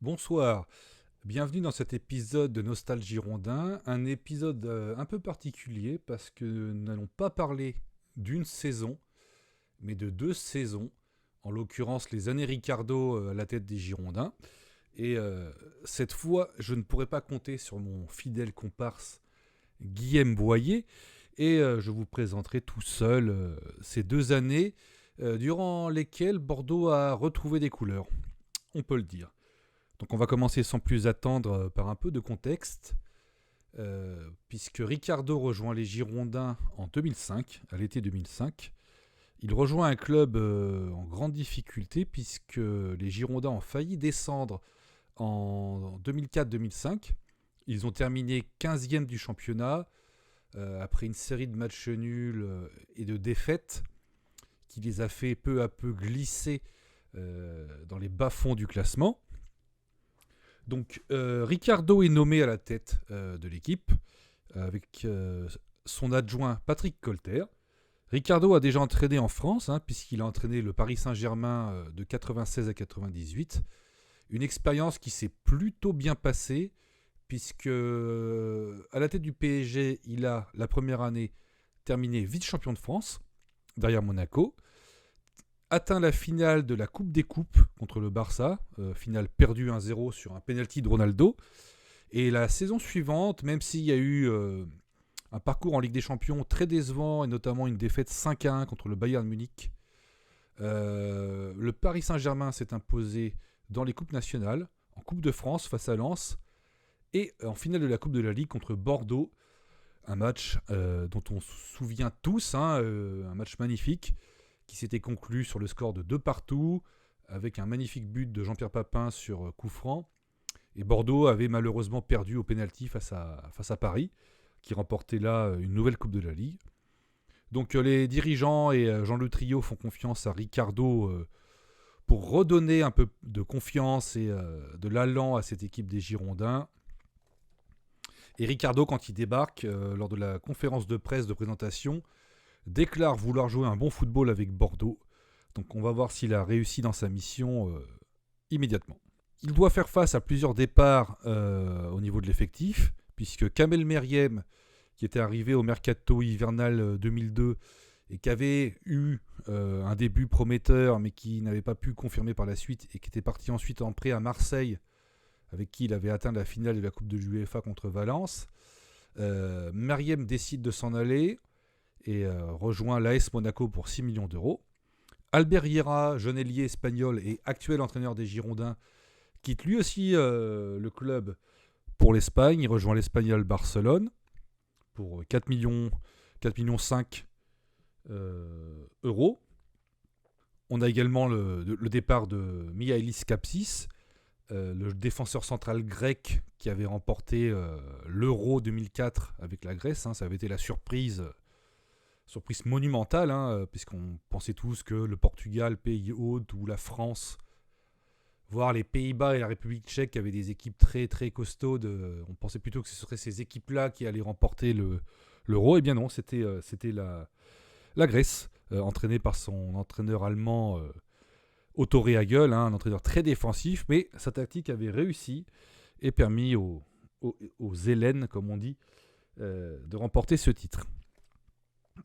Bonsoir, bienvenue dans cet épisode de Nostalgie Rondin, un épisode un peu particulier parce que nous n'allons pas parler d'une saison, mais de deux saisons, en l'occurrence les années Ricardo à la tête des Girondins. Et cette fois, je ne pourrai pas compter sur mon fidèle comparse Guillaume Boyer, et je vous présenterai tout seul ces deux années durant lesquelles Bordeaux a retrouvé des couleurs, on peut le dire. Donc on va commencer sans plus attendre par un peu de contexte, puisque Ricardo rejoint les Girondins en 2005, à l'été 2005. Il rejoint un club en grande difficulté, puisque les Girondins ont failli descendre en 2004-2005. Ils ont terminé 15e du championnat, après une série de matchs nuls et de défaites, qui les a fait peu à peu glisser dans les bas-fonds du classement. Donc Ricardo est nommé à la tête de l'équipe avec son adjoint Patrick Colter. Ricardo a déjà entraîné en France, puisqu'il a entraîné le Paris Saint-Germain de 96 à 98. Une expérience qui s'est plutôt bien passée, puisque à la tête du PSG, il a la première année terminé vice-champion de France, derrière Monaco. Atteint la finale de la Coupe des Coupes contre le Barça, finale perdue 1-0 sur un penalty de Ronaldo. Et la saison suivante, même s'il y a eu un parcours en Ligue des Champions très décevant, et notamment une défaite 5-1 contre le Bayern Munich, le Paris Saint-Germain s'est imposé dans les Coupes nationales, en Coupe de France face à Lens, et en finale de la Coupe de la Ligue contre Bordeaux. Un match dont on se souvient tous, un match magnifique, qui s'était conclu sur le score de 2-2, avec un magnifique but de Jean-Pierre Papin sur coup franc. Et Bordeaux avait malheureusement perdu au pénalty face à Paris, qui remportait là une nouvelle Coupe de la Ligue. Donc les dirigeants et Jean Le Trio font confiance à Ricardo pour redonner un peu de confiance et de l'allant à cette équipe des Girondins. Et Ricardo, quand il débarque, lors de la conférence de presse de présentation, déclare vouloir jouer un bon football avec Bordeaux. Donc on va voir s'il a réussi dans sa mission immédiatement. Il doit faire face à plusieurs départs au niveau de l'effectif, puisque Kamel Meriem, qui était arrivé au mercato hivernal 2002 et qui avait eu un début prometteur, mais qui n'avait pas pu confirmer par la suite, et qui était parti ensuite en prêt à Marseille, avec qui il avait atteint la finale de la Coupe de l'UEFA contre Valence. Meriem décide de s'en aller et rejoint l'AS Monaco pour 6 millions d'euros. Albert Hierra, jeune ailier espagnol et actuel entraîneur des Girondins, quitte lui aussi le club pour l'Espagne. Il rejoint l'Espagnol Barcelone pour 4 millions 5 euros. On a également le départ de Mihaïlis Kapsis, le défenseur central grec qui avait remporté l'Euro 2004 avec la Grèce. Ça avait été la surprise monumentale, puisqu'on pensait tous que le Portugal, pays hôte, ou la France, voire les Pays-Bas et la République tchèque avaient des équipes très très costaudes. On pensait plutôt que ce seraient ces équipes-là qui allaient remporter l'Euro. Eh bien non, c'était la Grèce, entraînée par son entraîneur allemand Otto Rehhagel, un entraîneur très défensif, mais sa tactique avait réussi et permis aux Hélènes, comme on dit, de remporter ce titre.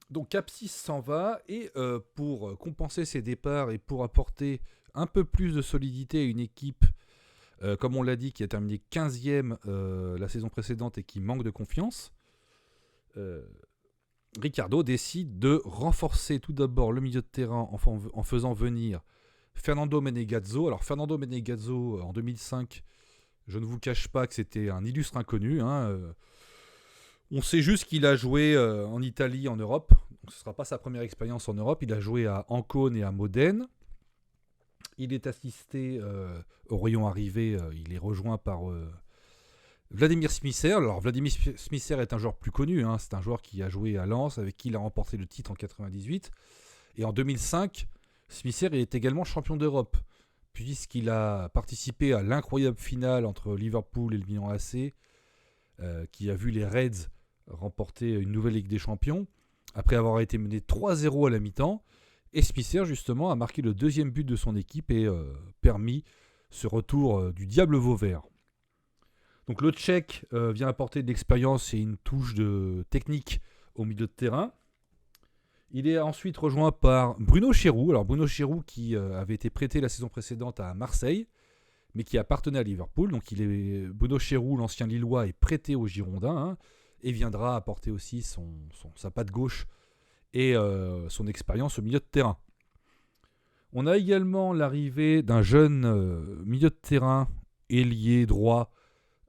Donc Capsis s'en va, et pour compenser ses départs et pour apporter un peu plus de solidité à une équipe, comme on l'a dit, qui a terminé 15e la saison précédente et qui manque de confiance, Ricardo décide de renforcer tout d'abord le milieu de terrain en faisant venir Fernando Menegazzo. Alors Fernando Menegazzo, en 2005, je ne vous cache pas que c'était un illustre inconnu. On sait juste qu'il a joué en Italie, en Europe. Donc ce ne sera pas sa première expérience en Europe. Il a joué à Ancône et à Modène. Il est assisté au rayon arrivé. Il est rejoint par Vladimir Smisser. Alors Vladimir Smisser est un joueur plus connu. C'est un joueur qui a joué à Lens, avec qui il a remporté le titre en 98. Et en 2005, Smisser est également champion d'Europe, puisqu'il a participé à l'incroyable finale entre Liverpool et le Milan AC, qui a vu les Reds remporter une nouvelle Ligue des Champions, après avoir été mené 3-0 à la mi-temps. Et Smisser, justement, a marqué le deuxième but de son équipe et permis ce retour du diable Vauvert. Donc le Tchèque vient apporter de l'expérience et une touche de technique au milieu de terrain. Il est ensuite rejoint par Bruno Chéroux. Alors Bruno Chéroux qui avait été prêté la saison précédente à Marseille, mais qui appartenait à Liverpool. Donc Bruno Chéroux, l'ancien Lillois, est prêté aux Girondins et viendra apporter aussi sa patte gauche et son expérience au milieu de terrain. On a également l'arrivée d'un jeune milieu de terrain, ailier droit,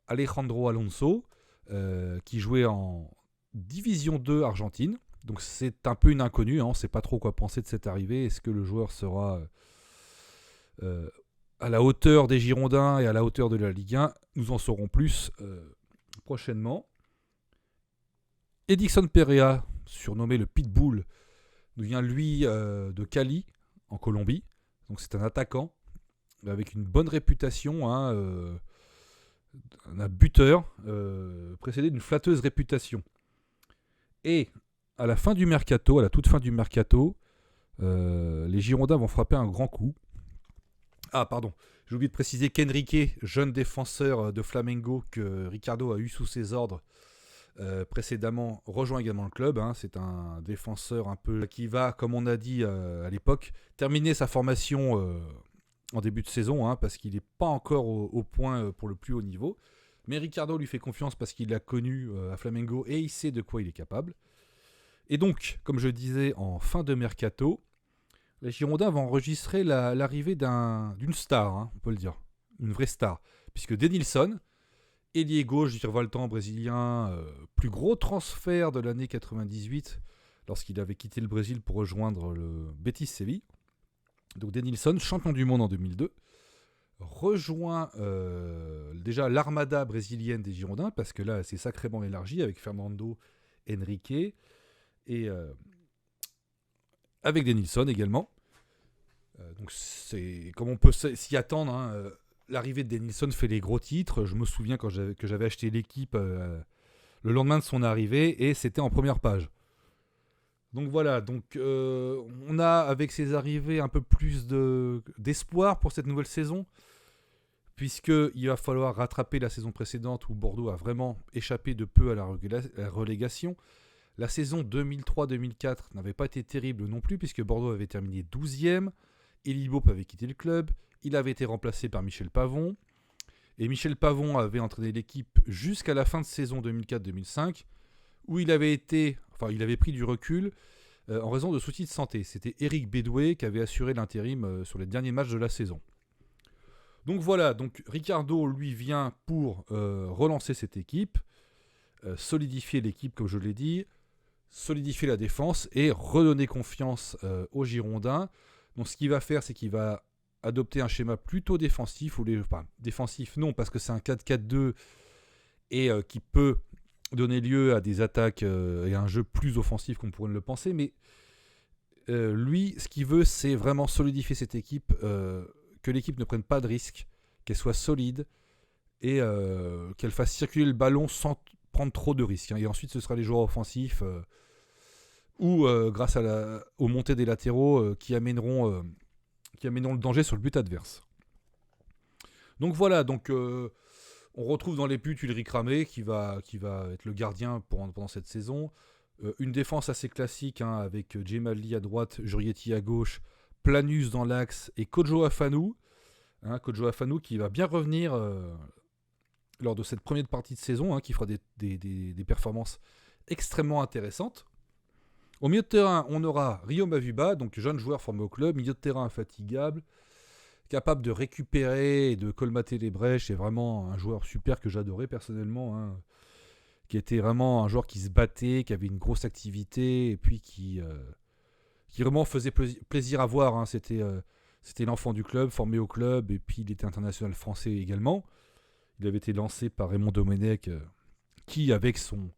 Alejandro Alonso, qui jouait en Division 2 Argentine. Donc c'est un peu une inconnue, on ne sait pas trop quoi penser de cette arrivée. Est-ce que le joueur sera à la hauteur des Girondins et à la hauteur de la Ligue 1 ? Nous en saurons plus prochainement. Edixon Perea, surnommé le Pitbull, nous vient lui de Cali, en Colombie. Donc c'est un attaquant avec une bonne réputation, un buteur, précédé d'une flatteuse réputation. Et à la toute fin du mercato, les Girondins vont frapper un grand coup. Ah pardon, j'ai oublié de préciser qu'Enrique, jeune défenseur de Flamengo que Ricardo a eu sous ses ordres précédemment, rejoint également le club. C'est un défenseur un peu qui va, comme on a dit à l'époque, terminer sa formation en début de saison, parce qu'il n'est pas encore au point pour le plus haut niveau. Mais Ricardo lui fait confiance parce qu'il l'a connu à Flamengo et il sait de quoi il est capable. Et donc, comme je disais, en fin de mercato, les Girondins vont enregistrer l'arrivée d'une star, on peut le dire, une vraie star, puisque Denilson, ailier gauche du Virevoltan brésilien, plus gros transfert de l'année 98, lorsqu'il avait quitté le Brésil pour rejoindre le Betis Séville. Donc Denilson, champion du monde en 2002, rejoint déjà l'armada brésilienne des Girondins, parce que là, c'est sacrément élargi, avec Fernando Henrique, et avec Denilson également. Donc c'est comme on peut s'y attendre, l'arrivée de Denilson fait les gros titres. Je me souviens que j'avais acheté l'équipe le lendemain de son arrivée et c'était en première page. Donc voilà, on a avec ses arrivées un peu plus d'espoir pour cette nouvelle saison, puisqu'il va falloir rattraper la saison précédente où Bordeaux a vraiment échappé de peu à la relégation. La saison 2003-2004 n'avait pas été terrible non plus, puisque Bordeaux avait terminé 12e, Élie Baup avait quitté le club, il avait été remplacé par Michel Pavon, et Michel Pavon avait entraîné l'équipe jusqu'à la fin de saison 2004-2005, où il avait pris du recul en raison de soucis de santé. C'était Éric Bédoué qui avait assuré l'intérim sur les derniers matchs de la saison. Donc voilà, Ricardo lui vient pour relancer cette équipe, solidifier l'équipe comme je l'ai dit, solidifier la défense et redonner confiance aux Girondins. Donc ce qu'il va faire, c'est qu'il va adopter un schéma plutôt défensif, défensif non, parce que c'est un 4-4-2 et qui peut donner lieu à des attaques et un jeu plus offensif qu'on pourrait le penser, mais lui, ce qu'il veut, c'est vraiment solidifier cette équipe, que l'équipe ne prenne pas de risques, qu'elle soit solide et qu'elle fasse circuler le ballon sans prendre trop de risques. Et ensuite, ce sera les joueurs offensifs ou grâce aux montées des latéraux qui amèneront le danger sur le but adverse. Donc voilà, on retrouve dans les buts Ulrich Ramé qui va être le gardien pendant cette saison. Une défense assez classique avec Djemali à droite, Jurietti à gauche, Planus dans l'axe et Kodjo Afanou. Kodjo Afanou qui va bien revenir lors de cette première partie de saison, qui fera des performances extrêmement intéressantes. Au milieu de terrain, on aura Rio Mavuba, donc jeune joueur formé au club, milieu de terrain infatigable, capable de récupérer et de colmater les brèches. C'est vraiment un joueur super que j'adorais personnellement, qui était vraiment un joueur qui se battait, qui avait une grosse activité et puis qui vraiment faisait plaisir à voir. C'était l'enfant du club, formé au club, et puis il était international français également. Il avait été lancé par Raymond Domenech, qui, avec son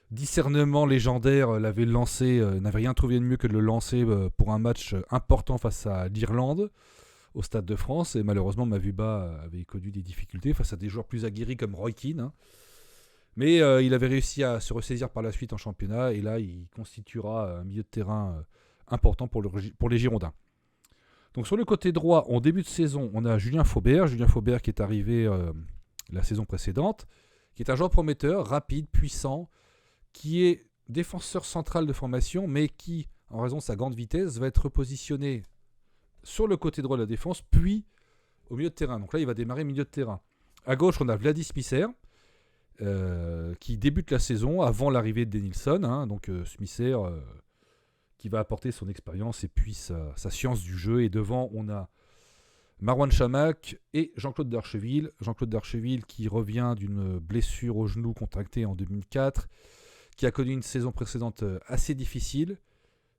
discernement légendaire, l'avait lancé, n'avait rien trouvé de mieux que de le lancer pour un match important face à l'Irlande, au Stade de France. Et malheureusement, Mavuba avait connu des difficultés face à des joueurs plus aguerris comme Roy Keane. Mais il avait réussi à se ressaisir par la suite en championnat, et là, il constituera un milieu de terrain important pour les Girondins. Donc sur le côté droit, en début de saison, on a Julien Faubert. Julien Faubert qui est arrivé la saison précédente, qui est un joueur prometteur, rapide, puissant, qui est défenseur central de formation, mais qui, en raison de sa grande vitesse, va être repositionné sur le côté droit de la défense, puis au milieu de terrain. Donc là, il va démarrer milieu de terrain. À gauche, on a Vladis Smisser, qui débute la saison avant l'arrivée de Denilson. Donc Smisser qui va apporter son expérience et puis sa science du jeu. Et devant, on a Marwan Chamakh et Jean-Claude Darcheville. Jean-Claude Darcheville qui revient d'une blessure au genou contractée en 2004, qui a connu une saison précédente assez difficile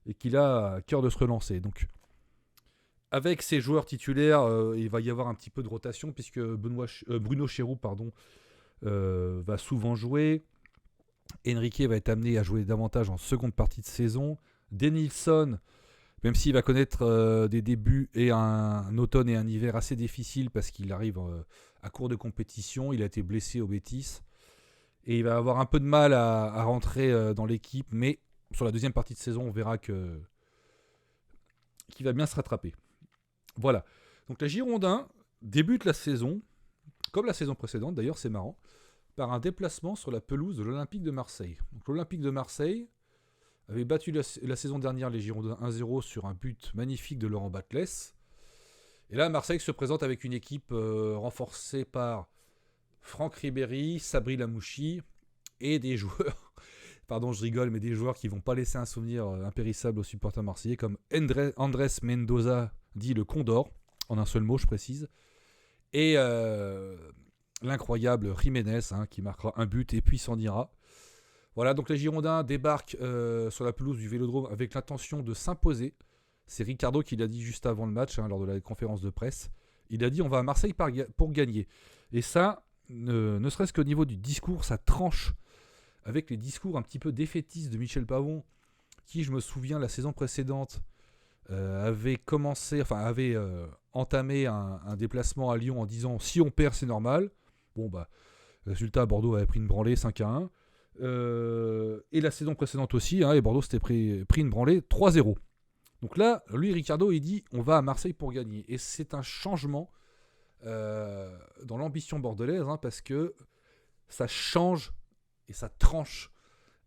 et qui a à cœur de se relancer. Donc, avec ces joueurs titulaires, il va y avoir un petit peu de rotation puisque Bruno Chéroux va souvent jouer. Enrique va être amené à jouer davantage en seconde partie de saison. Denilson, même s'il va connaître des débuts et un automne et un hiver assez difficiles parce qu'il arrive à court de compétition, il a été blessé au Betis et il va avoir un peu de mal à rentrer dans l'équipe, mais sur la deuxième partie de saison, on verra qu'il va bien se rattraper. Voilà. Donc les Girondins débutent la saison, comme la saison précédente, d'ailleurs c'est marrant, par un déplacement sur la pelouse de l'Olympique de Marseille. Donc l'Olympique de Marseille avait battu la saison dernière les Girondins 1-0 sur un but magnifique de Laurent Batles. Et là, Marseille se présente avec une équipe renforcée par Franck Ribéry, Sabri Lamouchi et des joueurs, pardon je rigole, mais des joueurs qui ne vont pas laisser un souvenir impérissable aux supporters marseillais, comme Andrés Mendoza, dit le Condor, en un seul mot je précise, et l'incroyable Jiménez, qui marquera un but et puis s'en ira. Voilà, donc les Girondins débarquent sur la pelouse du Vélodrome avec l'intention de s'imposer. C'est Ricardo qui l'a dit juste avant le match, lors de la conférence de presse. Il a dit on va à Marseille pour gagner. Et ça, ne serait-ce qu'au niveau du discours, ça tranche avec les discours un petit peu défaitistes de Michel Pavon, qui, je me souviens, la saison précédente, avait entamé un déplacement à Lyon en disant si on perd, c'est normal. Bon, résultat, Bordeaux avait pris une branlée 5-1. Et la saison précédente aussi, et Bordeaux s'était pris une branlée 3-0. Donc là, lui, Ricardo, il dit on va à Marseille pour gagner. Et c'est un changement dans l'ambition bordelaise, parce que ça change et ça tranche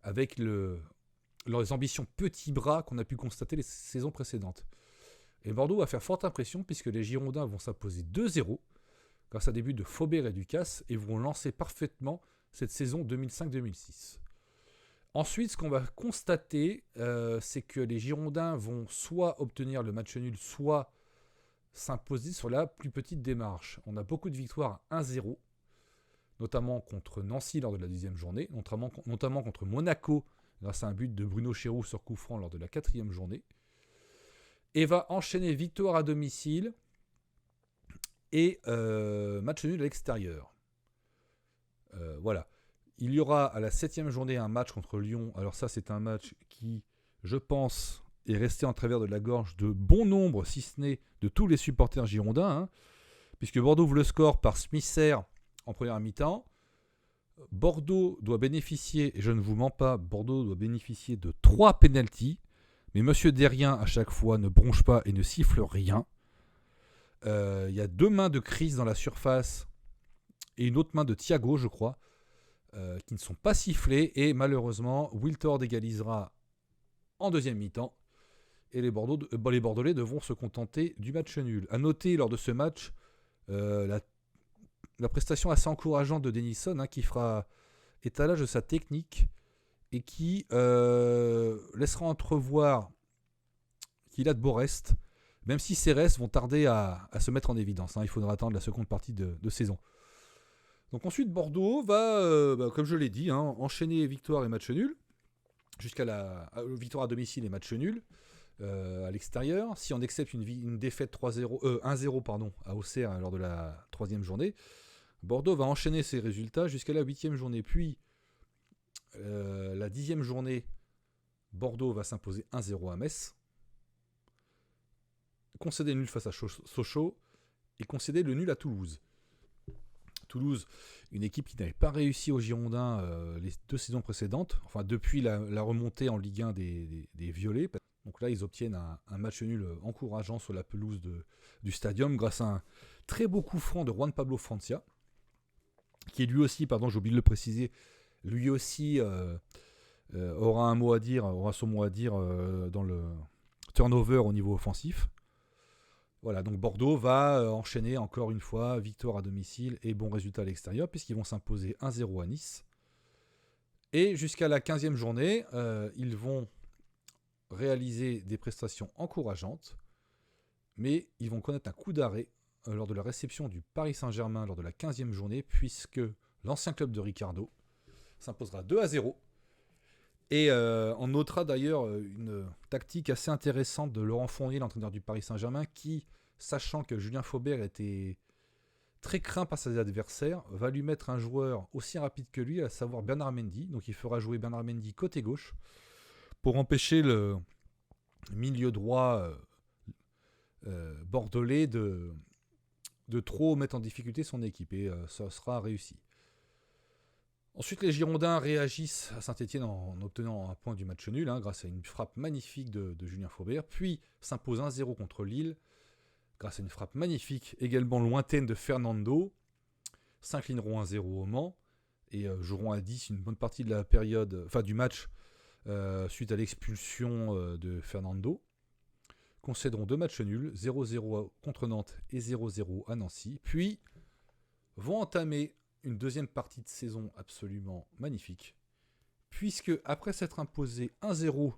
avec leurs ambitions petits bras qu'on a pu constater les saisons précédentes. Et Bordeaux va faire forte impression puisque les Girondins vont s'imposer 2-0 grâce à des buts de Faubert et Ducasse et vont lancer parfaitement cette saison 2005-2006. Ensuite, ce qu'on va constater, c'est que les Girondins vont soit obtenir le match nul, soit s'imposer sur la plus petite démarche. On a beaucoup de victoires 1-0, notamment contre Nancy lors de la 10e journée, notamment contre Monaco, grâce à un but de Bruno Chéroux sur coup franc lors de la 4e journée. Et va enchaîner victoire à domicile et match nul à l'extérieur. Voilà. Il y aura à la 7e journée un match contre Lyon. Alors ça, c'est un match qui, je pense, est resté en travers de la gorge de bon nombre, si ce n'est de tous les supporters girondins, puisque Bordeaux ouvre le score par Smisser en première mi-temps. Bordeaux doit bénéficier, et je ne vous mens pas, Bordeaux doit bénéficier de 3 pénaltys, mais Monsieur Derrien, à chaque fois, ne bronche pas et ne siffle rien. Il y a 2 mains de Chris dans la surface et une autre main de Thiago, je crois, qui ne sont pas sifflées. Et malheureusement, Wiltord égalisera en deuxième mi-temps. Et les Bordelais devront se contenter du match nul. A noter lors de ce match la prestation assez encourageante de Denilson, qui fera étalage de sa technique et qui laissera entrevoir qu'il a de beaux restes, même si ces restes vont tarder à se mettre en évidence. Il faudra attendre la seconde partie de saison. Donc ensuite, Bordeaux va, comme je l'ai dit, enchaîner victoire et match nul, jusqu'à la victoire à domicile et match nul à l'extérieur. Si on accepte une défaite 1-0 à Auxerre lors de la 3e journée, Bordeaux va enchaîner ses résultats jusqu'à la 8e journée. Puis, la 10e journée, Bordeaux va s'imposer 1-0 à Metz, concéder le nul face à Sochaux et concéder le nul à Toulouse. Toulouse, une équipe qui n'avait pas réussi aux Girondins les 2 saisons précédentes, enfin depuis la remontée en Ligue 1 des Violets. Donc là, ils obtiennent un match nul encourageant sur la pelouse du stadium grâce à un très beau coup franc de Juan Pablo Francia, qui lui aussi, pardon, j'ai oublié de le préciser, lui aussi aura son mot à dire dans le turnover au niveau offensif. Voilà, donc Bordeaux va enchaîner encore une fois victoire à domicile et bon résultat à l'extérieur, puisqu'ils vont s'imposer 1-0 à Nice. Et jusqu'à la 15e journée, ils vont réaliser des prestations encourageantes, mais ils vont connaître un coup d'arrêt lors de la réception du Paris Saint-Germain lors de la 15e journée, puisque l'ancien club de Ricardo s'imposera 2-0. Et on notera d'ailleurs une tactique assez intéressante de Laurent Fournier, l'entraîneur du Paris Saint-Germain, qui, sachant que Julien Faubert était très craint par ses adversaires, va lui mettre un joueur aussi rapide que lui, à savoir Bernard Mendy. Donc il fera jouer Bernard Mendy côté gauche pour empêcher le milieu droit bordelais de trop mettre en difficulté son équipe. Et ça sera réussi. Ensuite, les Girondins réagissent à Saint-Etienne en obtenant un point du match nul, grâce à une frappe magnifique de Julien Faubert, puis s'imposent 1-0 contre Lille, grâce à une frappe magnifique, également lointaine de Fernando, s'inclineront 1-0 au Mans, et joueront à 10 une bonne partie de la période, du match, suite à l'expulsion de Fernando, concéderont 2 matchs nuls, 0-0 contre Nantes et 0-0 à Nancy, puis vont entamer une deuxième partie de saison absolument magnifique, puisque après s'être imposé 1-0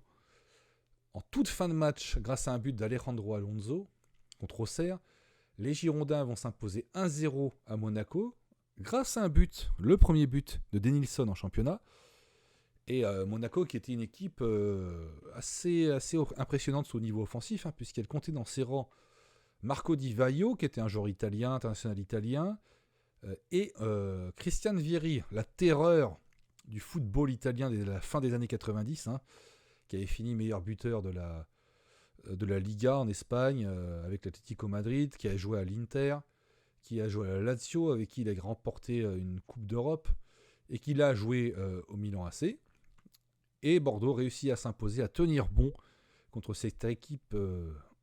en toute fin de match grâce à un but d'Alejandro Alonso contre Auxerre, les Girondins vont s'imposer 1-0 à Monaco grâce à un but, le premier but de Denilson en championnat. Et Monaco qui était une équipe assez impressionnante au niveau offensif, puisqu'elle comptait dans ses rangs Marco Di Vaio, qui était un joueur italien, international italien, et Christian Vieri, la terreur du football italien de la fin des années 90, qui avait fini meilleur buteur de la Liga en Espagne avec l'Atlético Madrid, qui a joué à l'Inter, qui a joué à la Lazio, avec qui il a remporté une Coupe d'Europe, et qui l'a joué au Milan AC. Et Bordeaux réussit à s'imposer, à tenir bon contre cette équipe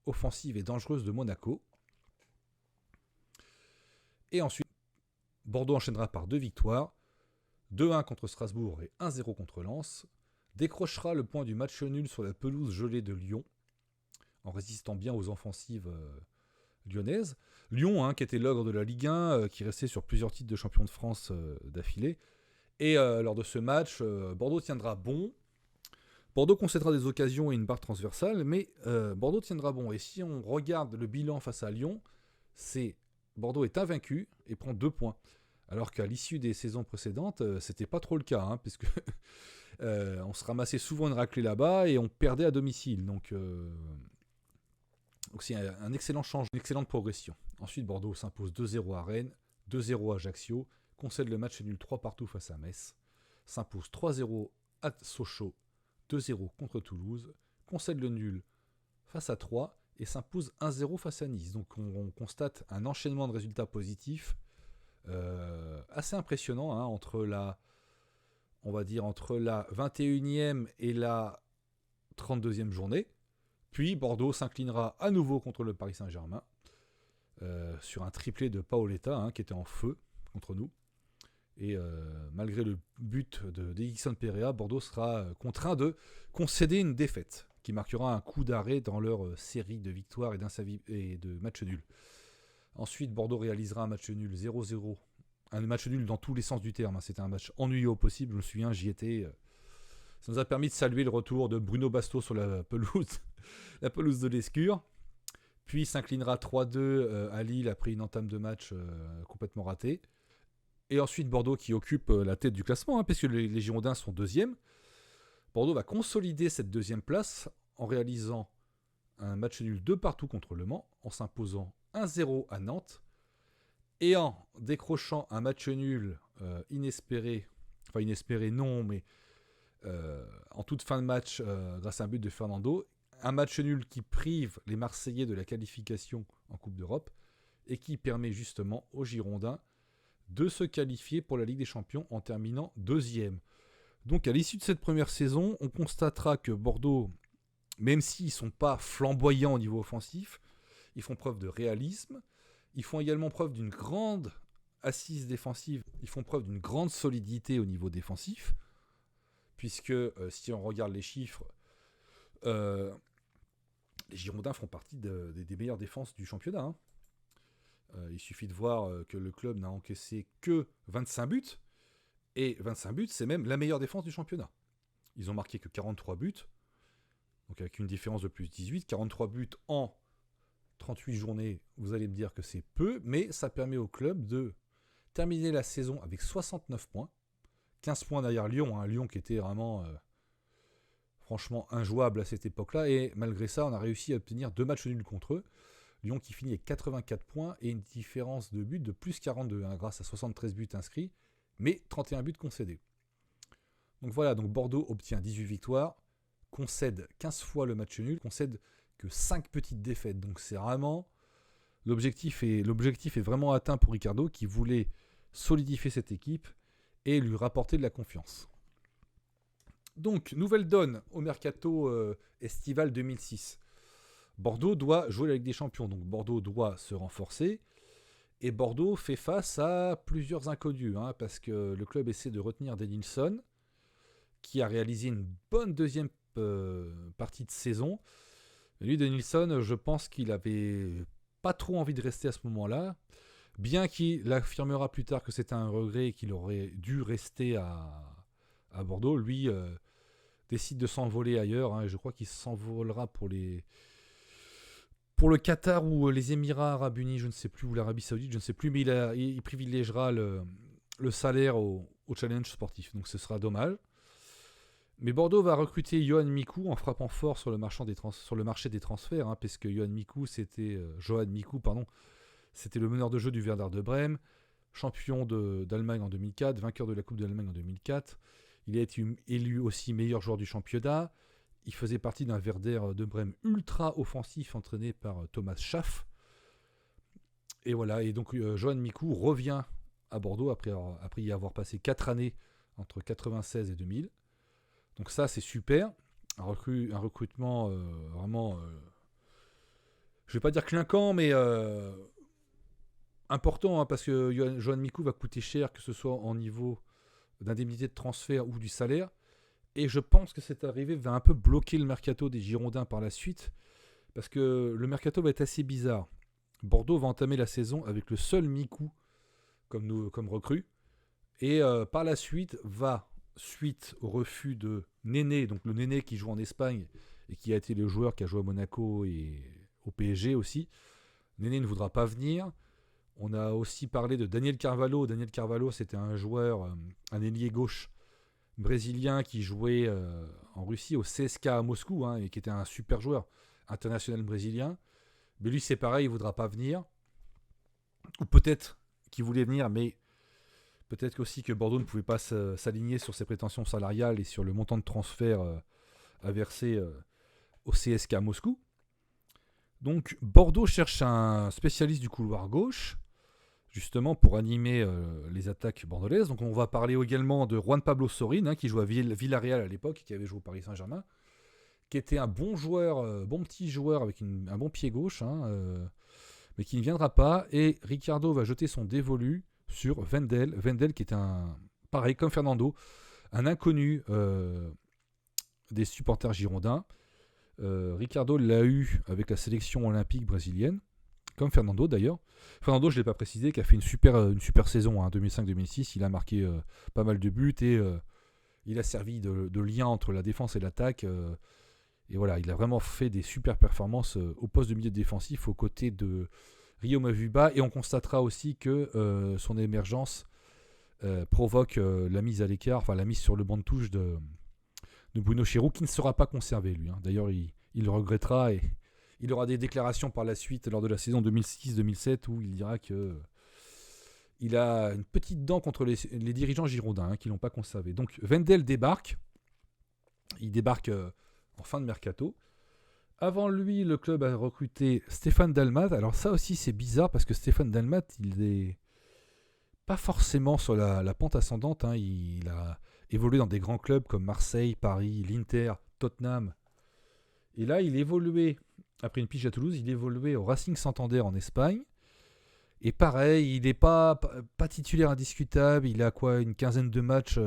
offensive et dangereuse de Monaco. Et ensuite, Bordeaux enchaînera par 2 victoires, 2-1 contre Strasbourg et 1-0 contre Lens, décrochera le point du match nul sur la pelouse gelée de Lyon, en résistant bien aux offensives lyonnaises. Lyon, qui était l'ogre de la Ligue 1, qui restait sur plusieurs titres de champion de France d'affilée. Et lors de ce match, Bordeaux tiendra bon. Bordeaux concédera des occasions et une barre transversale, mais Bordeaux tiendra bon. Et si on regarde le bilan face à Lyon, c'est Bordeaux est invaincu et prend 2 points. Alors qu'à l'issue des saisons précédentes, c'était pas trop le cas, puisque on se ramassait souvent une raclée là-bas et on perdait à domicile. Donc c'est un excellent changement, une excellente progression. Ensuite, Bordeaux s'impose 2-0 à Rennes, 2-0 à Ajaccio, concède le match nul 3-3 face à Metz, s'impose 3-0 à Sochaux, 2-0 contre Toulouse, concède le nul face à 3 et s'impose 1-0 face à Nice. Donc on constate un enchaînement de résultats positifs assez impressionnant entre la 21e et la 32e journée. Puis Bordeaux s'inclinera à nouveau contre le Paris Saint-Germain sur un triplé de Paoletta qui était en feu contre nous. Et malgré le but d'Edickson Perea, Bordeaux sera contraint de concéder une défaite qui marquera un coup d'arrêt dans leur série de victoires et de matchs nuls. Ensuite, Bordeaux réalisera un match nul 0-0. Un match nul dans tous les sens du terme. C'était un match ennuyeux au possible. Je me souviens, j'y étais. Ça nous a permis de saluer le retour de Bruno Basto sur la pelouse de l'Escure. Puis s'inclinera 3-2 à Lille après une entame de match complètement ratée. Et ensuite, Bordeaux qui occupe la tête du classement, puisque les Girondins sont 2e. Bordeaux va consolider cette 2e place en réalisant un match nul 2-2 contre Le Mans, en s'imposant 1-0 à Nantes, et en décrochant un match nul inespéré non, mais en toute fin de match grâce à un but de Fernando, un match nul qui prive les Marseillais de la qualification en Coupe d'Europe et qui permet justement aux Girondins de se qualifier pour la Ligue des Champions en terminant 2e. Donc à l'issue de cette première saison, on constatera que Bordeaux même s'ils ne sont pas flamboyants au niveau offensif, ils font preuve de réalisme. Ils font également preuve d'une grande assise défensive. Ils font preuve d'une grande solidité au niveau défensif. Puisque si on regarde les chiffres, les Girondins font partie des meilleures défenses du championnat. Hein. Il suffit de voir que le club n'a encaissé que 25 buts. Et 25 buts, c'est même la meilleure défense du championnat. Ils ont marqué que 43 buts. Donc avec une différence de plus 18. 43 buts en 38 journées, vous allez me dire que c'est peu. Mais ça permet au club de terminer la saison avec 69 points. 15 points derrière Lyon. Hein. Lyon qui était vraiment... franchement injouable à cette époque-là. Et malgré ça, on a réussi à obtenir 2 matchs nuls contre eux. Lyon qui finit avec 84 points et une différence de but de plus 42, hein, grâce à 73 buts inscrits, mais 31 buts concédés. Donc voilà, donc Bordeaux obtient 18 victoires, concède 15 fois le match nul, concède que 5 petites défaites. Donc c'est vraiment... L'objectif est vraiment atteint pour Ricardo, qui voulait solidifier cette équipe et lui rapporter de la confiance. Donc, nouvelle donne au mercato estival 2006. Bordeaux doit jouer la Ligue des Champions, donc Bordeaux doit se renforcer. Et Bordeaux fait face à plusieurs inconnus, hein, parce que le club essaie de retenir Denilson, qui a réalisé une bonne deuxième partie de saison. Et lui, Denilson, je pense qu'il avait pas trop envie de rester à ce moment-là, bien qu'il affirmera plus tard que c'était un regret et qu'il aurait dû rester à Bordeaux. Lui décide de s'envoler ailleurs, hein, et je crois qu'il s'envolera pour le Qatar ou les Émirats Arabes Unis, je ne sais plus, ou l'Arabie Saoudite, je ne sais plus, mais il privilégiera le salaire au challenge sportif, donc ce sera dommage. Mais Bordeaux va recruter Johan Mikou en frappant fort sur le marché des transferts, hein, parce que Johan Mikou, c'était le meneur de jeu du Werder de Brême, champion d'Allemagne en 2004, vainqueur de la Coupe d'Allemagne en 2004. Il a été élu aussi meilleur joueur du championnat. Il faisait partie d'un Werder de Brême ultra offensif entraîné par Thomas Schaff. Et voilà, et donc Johan Mikou revient à Bordeaux après y avoir passé 4 années entre 96 et 2000. Donc ça, c'est super. Un recrutement vraiment, je ne vais pas dire clinquant, mais important, hein, parce que Johan Mikou va coûter cher, que ce soit en niveau d'indemnité de transfert ou du salaire. Et je pense que cette arrivée va un peu bloquer le mercato des Girondins par la suite, parce que le mercato va être assez bizarre. Bordeaux va entamer la saison avec le seul Mikou comme recrue, et par la suite suite au refus de Néné, donc le Néné qui joue en Espagne et qui a été le joueur qui a joué à Monaco et au PSG aussi. Néné ne voudra pas venir. On a aussi parlé de Daniel Carvalho. Daniel Carvalho, c'était un joueur, un ailier gauche brésilien qui jouait en Russie au CSKA à Moscou, hein, et qui était un super joueur international brésilien. Mais lui, c'est pareil, il ne voudra pas venir. Ou peut-être qu'il voulait venir, mais peut-être aussi que Bordeaux ne pouvait pas s'aligner sur ses prétentions salariales et sur le montant de transfert à verser au CSKA Moscou. Donc Bordeaux cherche un spécialiste du couloir gauche, justement pour animer les attaques bordelaises. Donc on va parler également de Juan Pablo Sorin, hein, qui jouait à Villarreal à l'époque, qui avait joué au Paris Saint-Germain, qui était un bon joueur, bon petit joueur avec un bon pied gauche, hein, mais qui ne viendra pas. Et Ricardo va jeter son dévolu sur Wendel. Wendel qui est pareil comme Fernando, un inconnu des supporters girondins. Ricardo l'a eu avec la sélection olympique brésilienne, comme Fernando d'ailleurs. Fernando, je ne l'ai pas précisé, qui a fait une super saison, hein, 2005-2006. Il a marqué pas mal de buts et il a servi de lien entre la défense et l'attaque. Et voilà, il a vraiment fait des super performances au poste de milieu défensif aux côtés de Rio Mavuba. Et on constatera aussi que son émergence provoque la mise à l'écart, enfin la mise sur le banc de touche de Bruno Chéroux, qui ne sera pas conservé lui. Hein. D'ailleurs, il le regrettera et il aura des déclarations par la suite lors de la saison 2006-2007 où il dira que il a une petite dent contre les dirigeants girondins, hein, qui ne l'ont pas conservé. Donc Wendel débarque. Il débarque en fin de mercato. Avant lui, le club a recruté Stéphane Dalmat. Alors ça aussi, c'est bizarre parce que Stéphane Dalmat, il est pas forcément sur la pente ascendante. Hein. Il a évolué dans des grands clubs comme Marseille, Paris, l'Inter, Tottenham Et là, il évoluait, après une pige à Toulouse, il évoluait au Racing Santander en Espagne. Et pareil, il n'est pas titulaire indiscutable. Il a quoi, une quinzaine de matchs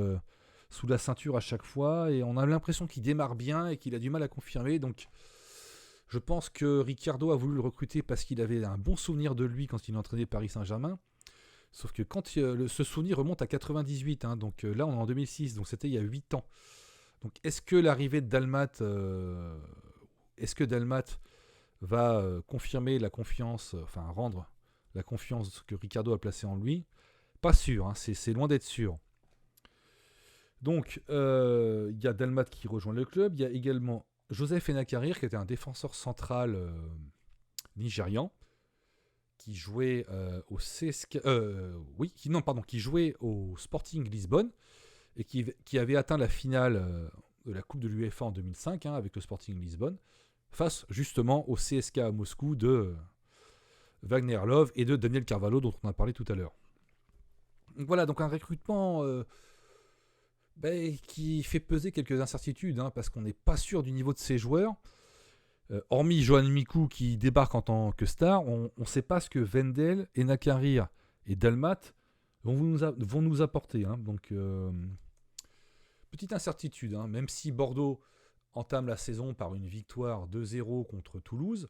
sous la ceinture à chaque fois. Et on a l'impression qu'il démarre bien et qu'il a du mal à confirmer. Donc, je pense que Ricciardo a voulu le recruter parce qu'il avait un bon souvenir de lui quand il entraînait Paris Saint-Germain. Sauf que quand ce souvenir remonte à 98, hein, donc là on est en 2006, donc c'était il y a 8 ans. Donc est-ce que l'arrivée de Dalmat, va confirmer la confiance, enfin rendre la confiance que Ricciardo a placée en lui? Pas sûr, hein, c'est loin d'être sûr. Donc il y a Dalmat qui rejoint le club, il y a également Joseph Enakarir qui était un défenseur central nigérian qui jouait au CSK, qui jouait au Sporting Lisbonne et qui avait atteint la finale de la Coupe de l'UEFA en 2005 avec le Sporting Lisbonne face justement au CSK à Moscou de Wagner Love et de Daniel Carvalho dont on a parlé tout à l'heure. Donc voilà, donc un recrutement qui fait peser quelques incertitudes parce qu'on n'est pas sûr du niveau de ces joueurs. Hormis Johan Mikou qui débarque en tant que star, on ne sait pas ce que Wendel, Enakarir et Dalmat vont nous apporter. Donc, petite incertitude, même si Bordeaux entame la saison par une victoire 2-0 contre Toulouse.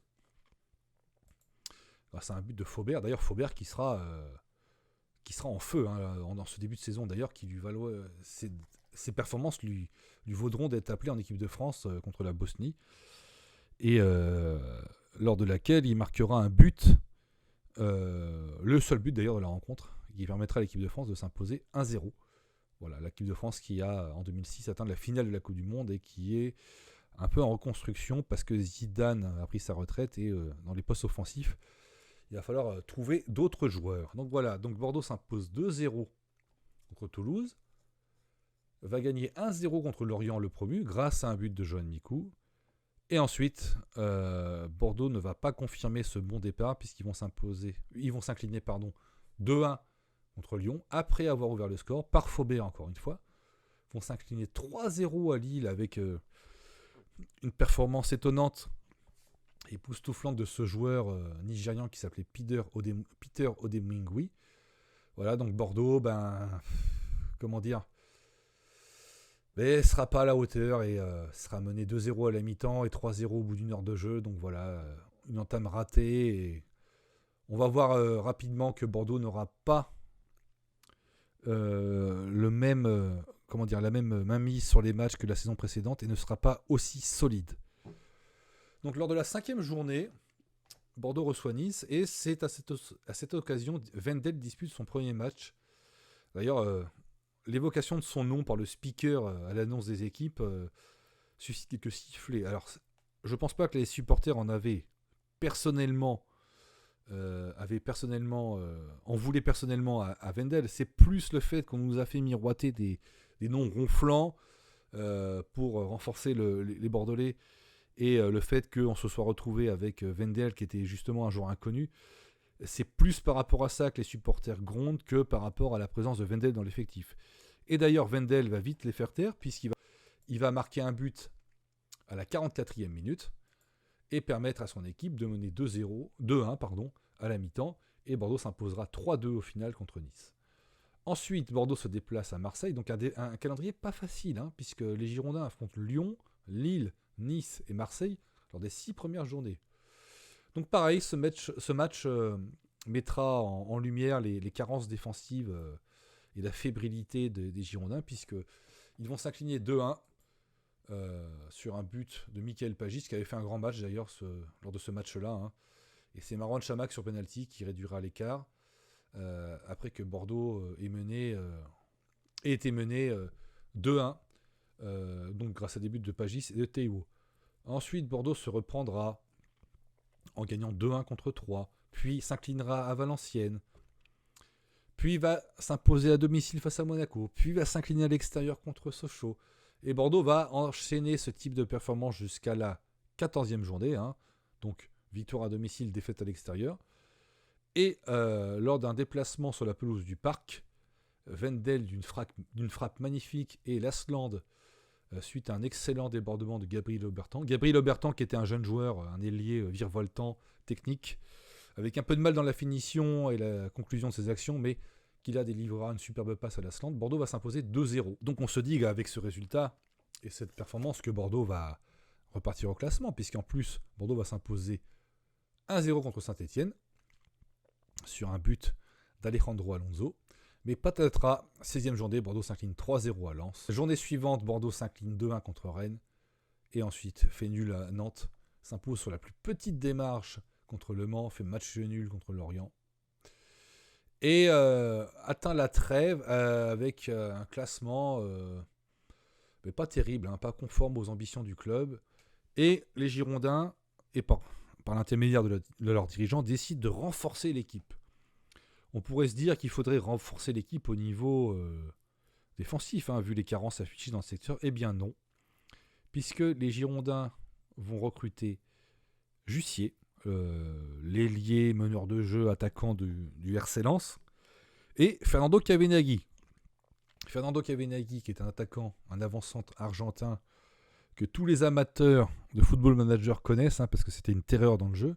C'est un but de Faubert. D'ailleurs, Faubert qui sera en feu dans ce début de saison. D'ailleurs, qui lui valoir ses performances lui vaudront d'être appelé en équipe de France contre la Bosnie. Et lors de laquelle il marquera un but, le seul but d'ailleurs de la rencontre, qui permettra à l'équipe de France de s'imposer 1-0. Voilà, l'équipe de France qui a en 2006 atteint la finale de la Coupe du Monde et qui est un peu en reconstruction parce que Zidane a pris sa retraite et dans les postes offensifs, il va falloir trouver d'autres joueurs. Donc voilà, donc Bordeaux s'impose 2-0 contre Toulouse, va gagner 1-0 contre Lorient le promu grâce à un but de Johan Mikou. Et ensuite, Bordeaux ne va pas confirmer ce bon départ puisqu'ils vont s'incliner 2-1 contre Lyon après avoir ouvert le score par Faubert encore une fois. Ils vont s'incliner 3-0 à Lille avec une performance étonnante et époustouflante de ce joueur nigérian qui s'appelait Peter Odemwingie. Voilà, donc Bordeaux, comment dire, mais sera pas à la hauteur et sera mené 2-0 à la mi-temps et 3-0 au bout d'une heure de jeu. Donc voilà, une entame ratée. Et on va voir rapidement que Bordeaux n'aura pas la même mainmise sur les matchs que la saison précédente et ne sera pas aussi solide. Donc lors de la 5e journée, Bordeaux reçoit Nice et c'est à cette occasion Wendel dispute son premier match. D'ailleurs, l'évocation de son nom par le speaker à l'annonce des équipes suscite quelques sifflets. Alors, je pense pas que les supporters en avaient personnellement en voulaient personnellement à Wendel. C'est plus le fait qu'on nous a fait miroiter des noms ronflants pour renforcer les Bordelais et le fait qu'on se soit retrouvé avec Wendel qui était justement un joueur inconnu. C'est plus par rapport à ça que les supporters grondent que par rapport à la présence de Wendel dans l'effectif. Et d'ailleurs, Wendel va vite les faire taire puisqu'il va marquer un but à la 44e minute et permettre à son équipe de mener 2-1 à la mi-temps. Et Bordeaux s'imposera 3-2 au final contre Nice. Ensuite, Bordeaux se déplace à Marseille. Donc un calendrier pas facile puisque les Girondins affrontent Lyon, Lille, Nice et Marseille lors des 6 premières journées. Donc pareil, ce match mettra en lumière les carences défensives et la fébrilité des Girondins, puisqu'ils vont s'incliner 2-1 sur un but de Michael Pagis, qui avait fait un grand match d'ailleurs lors de ce match-là. Et c'est Marouane Chamakh sur penalty qui réduira l'écart, après que Bordeaux ait été mené 2-1, donc grâce à des buts de Pagis et de Théo. Ensuite, Bordeaux se reprendra en gagnant 2-1 contre 3, puis s'inclinera à Valenciennes, puis va s'imposer à domicile face à Monaco, puis va s'incliner à l'extérieur contre Sochaux. Et Bordeaux va enchaîner ce type de performance jusqu'à la 14e journée, donc victoire à domicile, défaite à l'extérieur. Et lors d'un déplacement sur la pelouse du Parc, Wendel d'une frappe magnifique et Lasland suite à un excellent débordement de Gabriel Obertan. Gabriel Obertan qui était un jeune joueur, un ailier virevoltant, technique, avec un peu de mal dans la finition et la conclusion de ses actions, mais qui là délivrera une superbe passe à la slante. Bordeaux va s'imposer 2-0. Donc on se dit qu'avec ce résultat et cette performance que Bordeaux va repartir au classement, puisqu'en plus Bordeaux va s'imposer 1-0 contre Saint-Etienne sur un but d'Alejandro Alonso. Mais patatras, 16e journée, Bordeaux s'incline 3-0 à Lens. Journée suivante, Bordeaux s'incline 2-1 contre Rennes. Et ensuite, fait nul à Nantes, s'impose sur la plus petite démarche contre Le Mans, fait match nul contre Lorient. Et atteint la trêve avec un classement mais pas terrible, pas conforme aux ambitions du club. Et les Girondins, et par l'intermédiaire de leurs dirigeants, décident de renforcer l'équipe. On pourrait se dire qu'il faudrait renforcer l'équipe au niveau défensif, vu les carences affichées dans le secteur. Eh bien non, puisque les Girondins vont recruter Jussier, l'ailier, meneur de jeu, attaquant du RC Lens, et Fernando Cavenaghi. Fernando Cavenaghi, qui est un attaquant, un avant-centre argentin, que tous les amateurs de Football Manager connaissent, parce que c'était une terreur dans le jeu.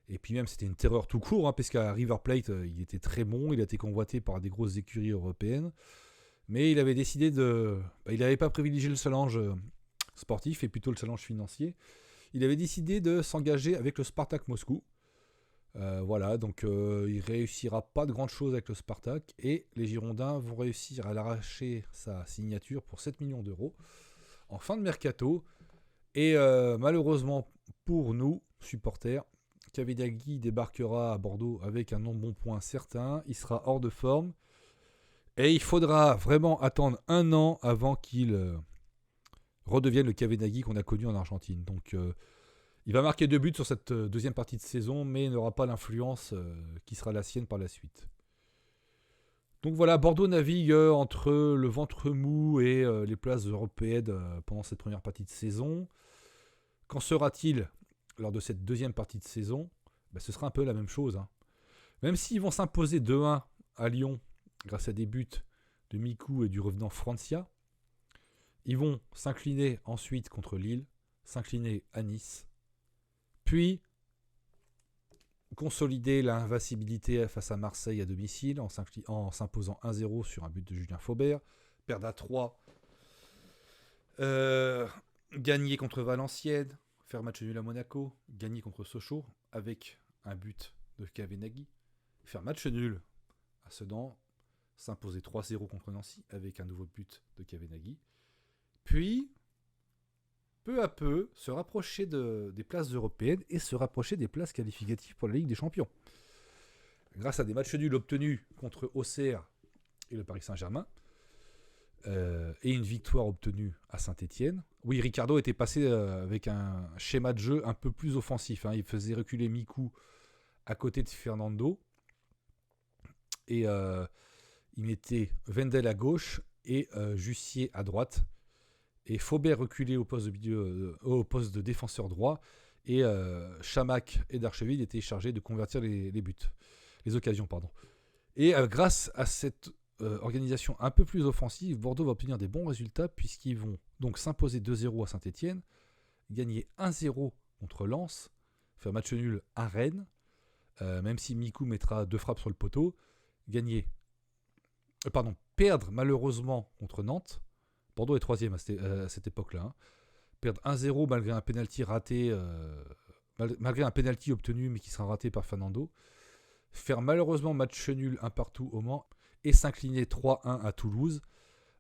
Et puis même, c'était une terreur tout court, puisqu'à River Plate, il était très bon, il a été convoité par des grosses écuries européennes. Mais il avait décidé il n'avait pas privilégié le challenge sportif, et plutôt le challenge financier. Il avait décidé de s'engager avec le Spartak Moscou. Voilà, donc il réussira pas de grandes choses avec le Spartak. Et les Girondins vont réussir à l'arracher sa signature pour 7 millions d'euros en fin de mercato. Et malheureusement pour nous, supporters, Cavenaghi débarquera à Bordeaux avec un non bon point certain. Il sera hors de forme. Et il faudra vraiment attendre 1 an avant qu'il redevienne le Cavenaghi qu'on a connu en Argentine. Donc il va marquer 2 buts sur cette deuxième partie de saison, mais il n'aura pas l'influence qui sera la sienne par la suite. Donc voilà, Bordeaux navigue entre le ventre mou et les places européennes pendant cette première partie de saison. Qu'en sera-t-il lors de cette deuxième partie de saison ? Ce sera un peu la même chose. Même s'ils vont s'imposer 2-1 à Lyon grâce à des buts de Mikou et du revenant Francia, ils vont s'incliner ensuite contre Lille, s'incliner à Nice, puis consolider l'invincibilité face à Marseille à domicile en s'imposant 1-0 sur un but de Julien Faubert, perdre à 3, gagner contre Valenciennes, faire match nul à Monaco, gagner contre Sochaux avec un but de Cavenaghi, faire match nul à Sedan, s'imposer 3-0 contre Nancy avec un nouveau but de Cavenaghi, puis peu à peu se rapprocher des places européennes et se rapprocher des places qualificatives pour la Ligue des Champions. Grâce à des matchs nuls obtenus contre Auxerre et le Paris Saint-Germain, et une victoire obtenue à Saint-Etienne. Oui, Ricardo était passé avec un schéma de jeu un peu plus offensif. Il faisait reculer Mikou à côté de Fernando. Et il mettait Wendel à gauche et Jussier à droite. Et Faubert reculé au poste de défenseur droit. Et Chamac et Darcheville étaient chargés de convertir les occasions. Et grâce à cette organisation un peu plus offensive, Bordeaux va obtenir des bons résultats puisqu'ils vont donc s'imposer 2-0 à Saint-Etienne, gagner 1-0 contre Lens, faire match nul à Rennes, même si Mikou mettra 2 frappes sur le poteau, perdre malheureusement contre Nantes. Bordeaux est 3e à cette époque-là. Perdre 1-0 malgré un penalty raté, malgré un penalty obtenu mais qui sera raté par Fernando. Faire malheureusement match nul 1-1 au Mans et s'incliner 3-1 à Toulouse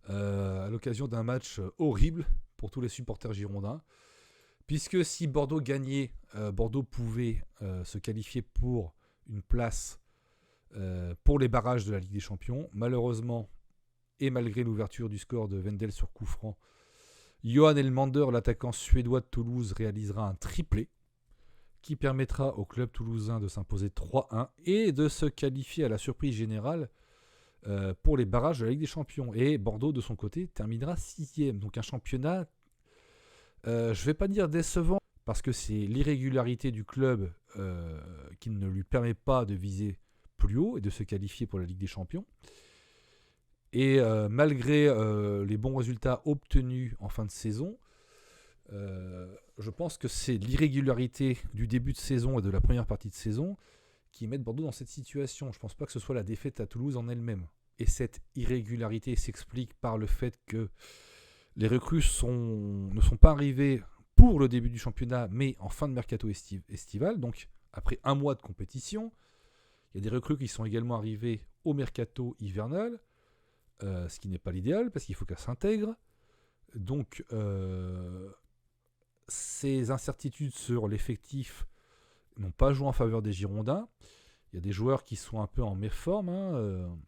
à l'occasion d'un match horrible pour tous les supporters girondins. Puisque si Bordeaux gagnait, Bordeaux pouvait se qualifier pour une place pour les barrages de la Ligue des Champions. Malheureusement, et malgré l'ouverture du score de Wendel sur coup franc, Johan Elmander, l'attaquant suédois de Toulouse, réalisera un triplé qui permettra au club toulousain de s'imposer 3-1 et de se qualifier à la surprise générale pour les barrages de la Ligue des Champions. Et Bordeaux, de son côté, terminera 6e. Donc un championnat, je ne vais pas dire décevant, parce que c'est l'irrégularité du club qui ne lui permet pas de viser plus haut et de se qualifier pour la Ligue des Champions. Et malgré les bons résultats obtenus en fin de saison, je pense que c'est l'irrégularité du début de saison et de la première partie de saison qui mettent Bordeaux dans cette situation. Je ne pense pas que ce soit la défaite à Toulouse en elle-même. Et cette irrégularité s'explique par le fait que les recrues ne sont pas arrivées pour le début du championnat, mais en fin de mercato estival, donc après un mois de compétition. Il y a des recrues qui sont également arrivées au mercato hivernal, ce qui n'est pas l'idéal, parce qu'il faut qu'elles s'intègrent. Donc, ces incertitudes sur l'effectif n'ont pas joué en faveur des Girondins. Il y a des joueurs qui sont un peu en méforme.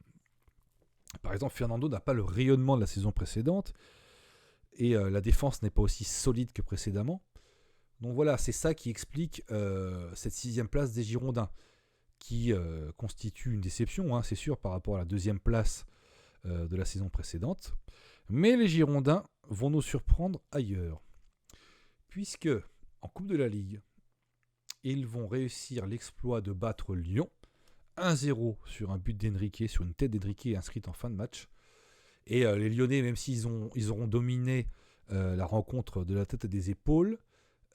Par exemple, Fernando n'a pas le rayonnement de la saison précédente. Et la défense n'est pas aussi solide que précédemment. Donc voilà, c'est ça qui explique cette 6e place des Girondins, qui constitue une déception, c'est sûr, par rapport à la 2e place de la saison précédente. Mais les Girondins vont nous surprendre ailleurs. Puisque, en Coupe de la Ligue, ils vont réussir l'exploit de battre Lyon 1-0 sur un but d'Enrique, sur une tête d'Enrique inscrite en fin de match. Et les Lyonnais, même s'ils auront dominé la rencontre de la tête et des épaules,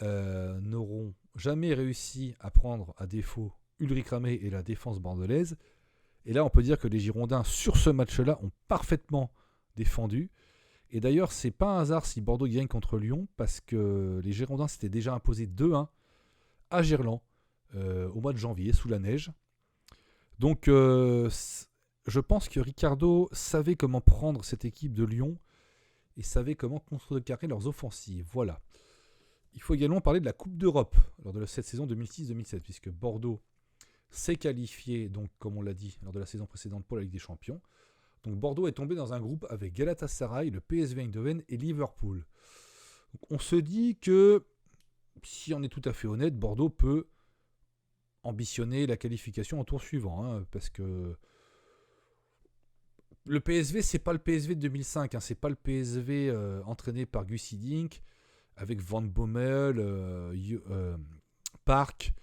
n'auront jamais réussi à prendre à défaut Ulrich Ramé et la défense bordelaise. Et là, on peut dire que les Girondins, sur ce match-là, ont parfaitement défendu. Et d'ailleurs, c'est pas un hasard si Bordeaux gagne contre Lyon, parce que les Girondins s'étaient déjà imposés 2-1 à Gerland au mois de janvier, sous la neige. Donc, je pense que Ricardo savait comment prendre cette équipe de Lyon et savait comment contrecarrer leurs offensives. Voilà. Il faut également parler de la Coupe d'Europe lors de cette saison 2006-2007, puisque Bordeaux s'est qualifié, donc, comme on l'a dit, lors de la saison précédente pour la Ligue des Champions. Donc Bordeaux est tombé dans un groupe avec Galatasaray, le PSV Eindhoven et Liverpool. Donc, on se dit que, si on est tout à fait honnête, Bordeaux peut ambitionner la qualification en tour suivant, parce que le PSV, c'est pas le PSV de 2005, c'est pas le PSV entraîné par Gus Hiddink, avec Van Bommel, Park,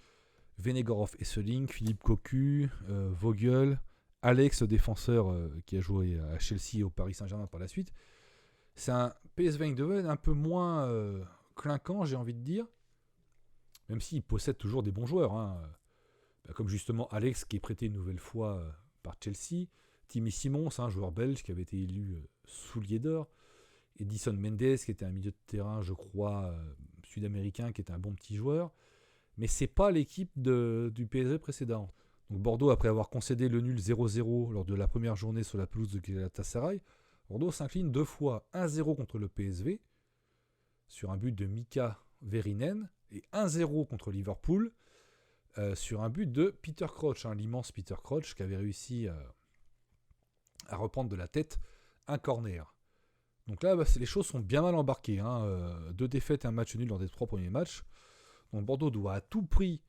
Venegorov, Esseling, Philippe Cocu, Vogel, Alex, le défenseur qui a joué à Chelsea et au Paris Saint-Germain par la suite. C'est un PSV Eindhoven un peu moins clinquant, j'ai envie de dire, même s'il possède toujours des bons joueurs, comme justement Alex qui est prêté une nouvelle fois par Chelsea, Timmy Simons, un joueur belge qui avait été élu soulier d'or, Edison Mendes qui était un milieu de terrain, je crois, sud-américain, qui était un bon petit joueur, mais c'est pas l'équipe du PSV précédent. Donc Bordeaux, après avoir concédé le nul 0-0 lors de la première journée sur la pelouse de Galatasaray, Bordeaux s'incline 2 fois 1-0 contre le PSV, sur un but de Mika Verinen, et 1-0 contre Liverpool, sur un but de Peter Crouch, l'immense Peter Crouch, qui avait réussi à reprendre de la tête un corner. Donc là, les choses sont bien mal embarquées. 2 défaites et un match nul lors des 3 premiers matchs. Donc Bordeaux doit à tout prix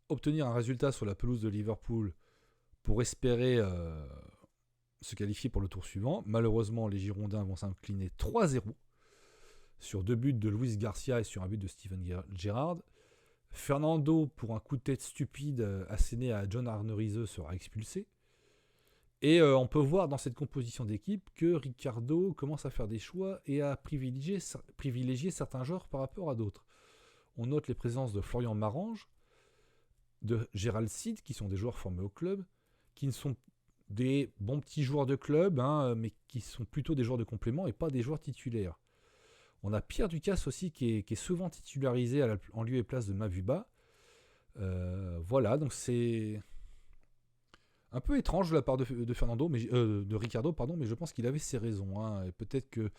obtenir un résultat sur la pelouse de Liverpool pour espérer se qualifier pour le tour suivant. Malheureusement, les Girondins vont s'incliner 3-0 sur 2 buts de Luis Garcia et sur un but de Steven Gerrard. Fernando, pour un coup de tête stupide asséné à John Arnerizeux, sera expulsé. Et on peut voir dans cette composition d'équipe que Ricardo commence à faire des choix et à privilégier certains joueurs par rapport à d'autres. On note les présences de Florian Marange, de Gérald Cid, qui sont des joueurs formés au club, qui ne sont des bons petits joueurs de club, mais qui sont plutôt des joueurs de complément et pas des joueurs titulaires. On a Pierre Ducasse aussi qui est souvent titularisé en lieu et place de Mavuba. Voilà, donc c'est un peu étrange de la part de Ricardo, mais je pense qu'il avait ses raisons. Et peut-être que